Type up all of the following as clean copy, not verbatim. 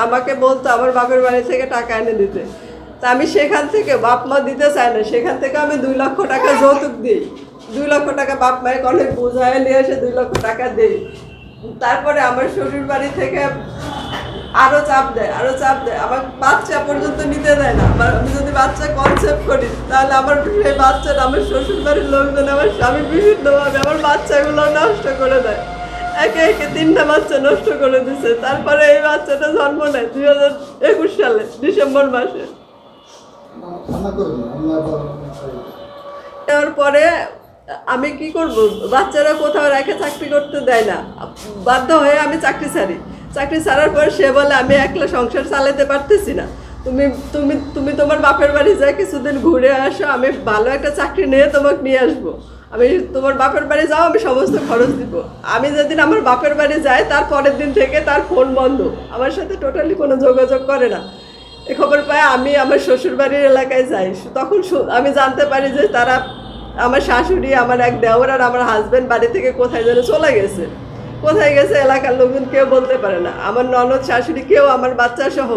আমাকে বলতো আমার বাপের বাড়ি থেকে টাকা এনে দিতে, তা আমি সেখান থেকে বাপ মা দিতে চাই না, সেখান থেকে আমি 2 লক্ষ টাকা যৌতুক দিই। 2 লক্ষ টাকা বাপ মায়ের অনেক বোঝায় নিয়ে এসে 2 লক্ষ টাকা দিই। তারপরে আমার শ্বশুর বাড়ি থেকে আরও চাপ দেয়। আমার বাচ্চা পর্যন্ত নিতে দেয় না। আমি যদি বাচ্চা কনসেপ্ট করি তাহলে আমার সেই বাচ্চাটা আমার শ্বশুর বাড়ির লোকজন আমার স্বামী বিভিন্নভাবে আমার বাচ্চাগুলো নষ্ট করে দেয়। একে 3টা বাচ্চা নষ্ট করে দিছে। তারপরে এই বাচ্চাটা জন্ম নেয় 2021 সালে ডিসেম্বর মাসে। তারপরে আমি কি করব, বাচ্চারা কোথাও রেখে চাকরি করতে দেয় না, বাধ্য হয়ে আমি চাকরি ছাড়ার পর সে বলে আমি একলা সংসার চালাতে পারতেছি না, তুমি তুমি তুমি তোমার বাপের বাড়ি যাই কিছুদিন ঘুরে আসো, আমি ভালো একটা চাকরি নিয়ে তোমাকে নিয়ে আসবো, আমি তোমার বাপের বাড়ি যাও, আমি সমস্ত খরচ দিব। আমি যেদিন আমার বাপের বাড়ি যাই তার পরের দিন থেকে তার ফোন বন্ধ, আমার সাথে টোটালি কোনো যোগাযোগ করে না। এই খবর পায় আমি আমার শ্বশুর বাড়ির এলাকায় যাই, তখন আমি জানতে পারি যে তারা আমার শাশুড়ি, আমার এক দেওর আর আমার হাজব্যান্ড বাড়ি থেকে কোথায় যেন চলে গেছে। কোথায় গেছে এলাকার লোকজন কেউ বলতে পারে না। আমার ননদ শাশুড়ি কেউ আমার বাচ্চা সহ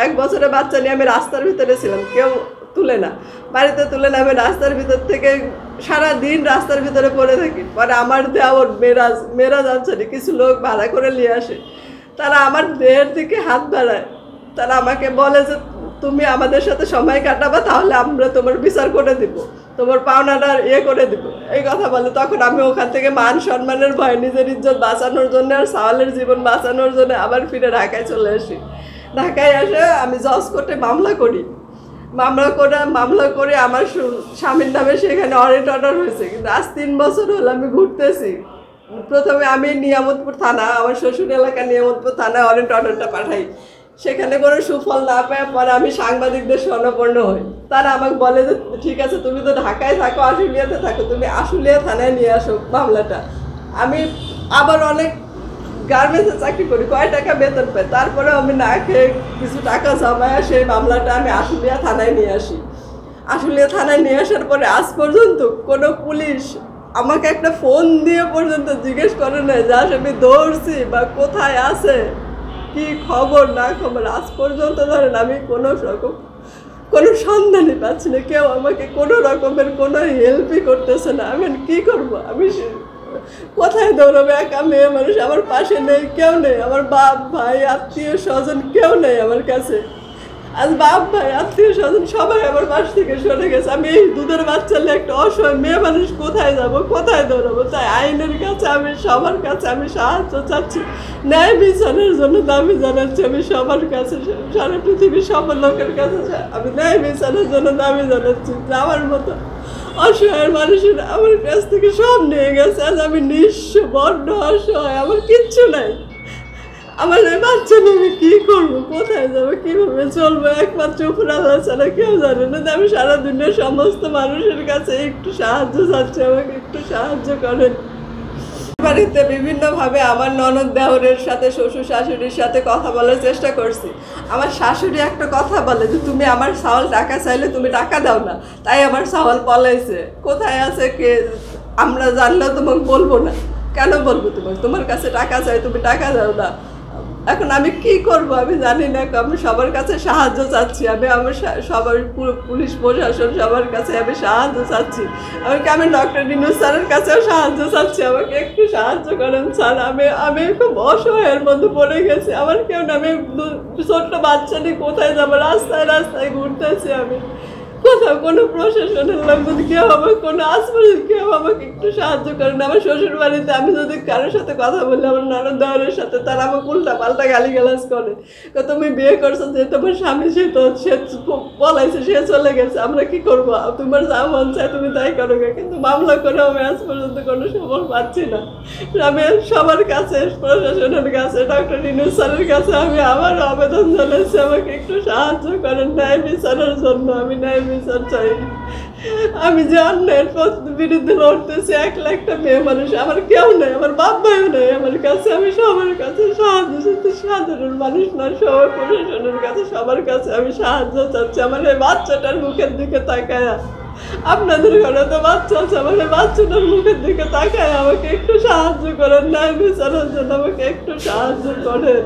এক বছরের বাচ্চা নিয়ে আমি রাস্তার ভিতরে ছিলাম, কেউ তুলে না, বাড়িতে তুলে না, আমি রাস্তার ভিতর থেকে সারাদিন রাস্তার ভিতরে পড়ে থাকি। পরে আমার দেওর মেরাজ আনসারি কিছু লোক ভাড়া করে নিয়ে আসে, তারা আমার দেহের দিকে হাত বাড়ায়, তারা আমাকে বলে যে তুমি আমাদের সাথে সময় কাটাবা, তাহলে আমরা তোমার বিচার করে দিব, তোমার পাওনাটা করে দিব, এই কথা বলে। তখন আমি ওখান থেকে মান সম্মানের ভয়, নিজের ইজ্জত বাঁচানোর জন্য আর সাওয়ালের জীবন বাঁচানোর জন্য আবার ফিরে ঢাকায় চলে আসি। ঢাকায় এসে আমি জজ কোর্টে মামলা করে আমার স্বামীর নামে সেখানে ওয়ারেন্ট অর্ডার হয়েছে। কিন্তু আজ 3 বছর হলো আমি ঘুরতেছি। প্রথমে আমি নিয়ামতপুর থানা, আমার শ্বশুর এলাকা নিয়ামতপুর থানায় ওয়ারেন্ট অর্ডারটা পাঠাই, সেখানে কোনো সুফল না পায়। পরে আমি সাংবাদিকদের শরণাপন্ন হই। তারা আমাকে বলে যে ঠিক আছে, তুমি তো ঢাকায় থাকো, আশুলিয়াতে থাকো, তুমি আশুলিয়া থানায় নিয়ে আসো মামলাটা। আমি আবার অনেক গার্মেন্টসে চাকরি করি, কয় টাকা বেতন পাই, তারপরে আমি না খেয়ে কিছু টাকা জমায় সেই মামলাটা আমি আশুলিয়া থানায় নিয়ে আসি। আশুলিয়া থানায় নিয়ে আসার পরে আজ পর্যন্ত কোনো পুলিশ আমাকে একটা ফোন দিয়ে পর্যন্ত জিজ্ঞেস করে না যে আমি দৌড়ছি বা কোথায় আছে, কি খবর না খবর। আজ পর্যন্ত ধরেন আমি কোনো সন্ধানই পাচ্ছি না, কেউ আমাকে কোনো রকমের কোনো হেল্পই করতেছে না। আমি কি করব, আমি কোথায় দৌড়াবো? একা মেয়ে মানুষ, আমার পাশে নেই, কেউ নেই, আমার বাপ ভাই আত্মীয় স্বজন কেউ নেই আমার কাছে। আজ বাপ ভাই আত্মীয় স্বজন সবাই আমার পাশ থেকে সরে গেছে। আমি এই দুধের বাচ্চা নিয়ে একটা অসহায় মেয়ে মানুষ কোথায় যাব, কোথায় দৌড়াবো? তাই আইনের কাছে আমি সবার কাছে আমি সাহায্য চাচ্ছি, ন্যায় বিচারের জন্য দাবি জানাচ্ছি। আমি সবার কাছে, সারা পৃথিবীর সব লোকের কাছে আমি ন্যায় বিচারের জন্য দাবি জানাচ্ছি। আমার মতো অসহায় মানুষেরা আমার কাছ থেকে সব নিয়ে গেছে। আজ আমি নিঃস্ব, বড্ড অসহায়, আমার কিচ্ছু নাই। আমার এই বাচ্চা নিয়ে আমি কী করবো, কোথায় যাবো, কীভাবে চলবো, একমাত্র উপর আল্লাহ ছাড়া কেউ জানে না। আমি সারা দুনিয়ার সমস্ত মানুষের কাছে একটু সাহায্য চাচ্ছি, আমাকে একটু সাহায্য করেন। বাড়িতে বিভিন্নভাবে আমার ননদ দেওরের সাথে, শ্বশুর শাশুড়ির সাথে কথা বলার চেষ্টা করছি। আমার শাশুড়ি একটা কথা বলে যে তুমি আমার সাওয়াল টাকা চাইলে তুমি টাকা দাও না, তাই আমার সাওয়াল পলাইছে। কোথায় আছে কে আমরা জানলেও তোমাকে বলবো না। কেন বলবো তোমার কাছে টাকা চাই, তুমি টাকা দাও না। এখন আমি কি করব আমি জানি না। আমি সবার কাছে সাহায্য চাচ্ছি, আমার সবার পুলিশ প্রশাসন সবার কাছে আমি সাহায্য চাচ্ছি। আমি ডক্টর ইউনূস স্যারের কাছেও সাহায্য চাচ্ছি, আমাকে একটু সাহায্য করেন স্যার। আমি খুব অসহায়ের মধ্যে পড়ে গেছি, আমার কেউ না। আমি ছোট্ট বাচ্চা নিয়ে কোথায় যাবো, রাস্তায় ঘুরতেছি আমি, কোথাও কোনো প্রশাসনের লোকজন কেউ আমাকে, কোনো আশপাশের কেউ আমাকে একটু সাহায্য করেন। আমার শ্বশুর বাড়িতে আমি যদি কারোর সাথে কথা বলি, আমার ননদ দেওরের সাথে, তারা আমাকে উল্টা পাল্টা গালিগালাজ করে। তুমি বিয়ে করছো যে তোমার স্বামী, সে পলাইছে, সে চলে গেছে, আমরা কি করবো, তোমার যা মন চায় তুমি তাই করো। কিন্তু মামলা করে আমি আজ পর্যন্ত কোনো সফল পাচ্ছি না। আমি সবার কাছে, প্রশাসনের কাছে, ডক্টর ইউনূস স্যারের কাছে আমি আবার আবেদন জানাচ্ছি, আমাকে একটু সাহায্য করেন ন্যায় বিচারের জন্য। আমি ন্যায় বিচার চাই। আমি যে অন্যায়ের বিরুদ্ধে লড়তেছি, একলা একটা মেয়ে মানুষ, আমার কেউ নেই, আমার বাপ ভাইও নেই আমার কাছে। আমি সবার কাছে সাহায্য চাচ্ছি, সাধারণ মানুষ না, সবার প্রশাসনের কাছে, সবার কাছে আমি সাহায্য চাচ্ছি। আমার এই বাচ্চাটার মুখের দিকে তাকায়, আপনাদের ঘরে তো বাচ্চা আছে, আমার এই বাচ্চাটার মুখের দিকে তাকায় আমাকে একটু সাহায্য করেন, ন্যায় বিচারের জন্য আমাকে একটু সাহায্য করেন।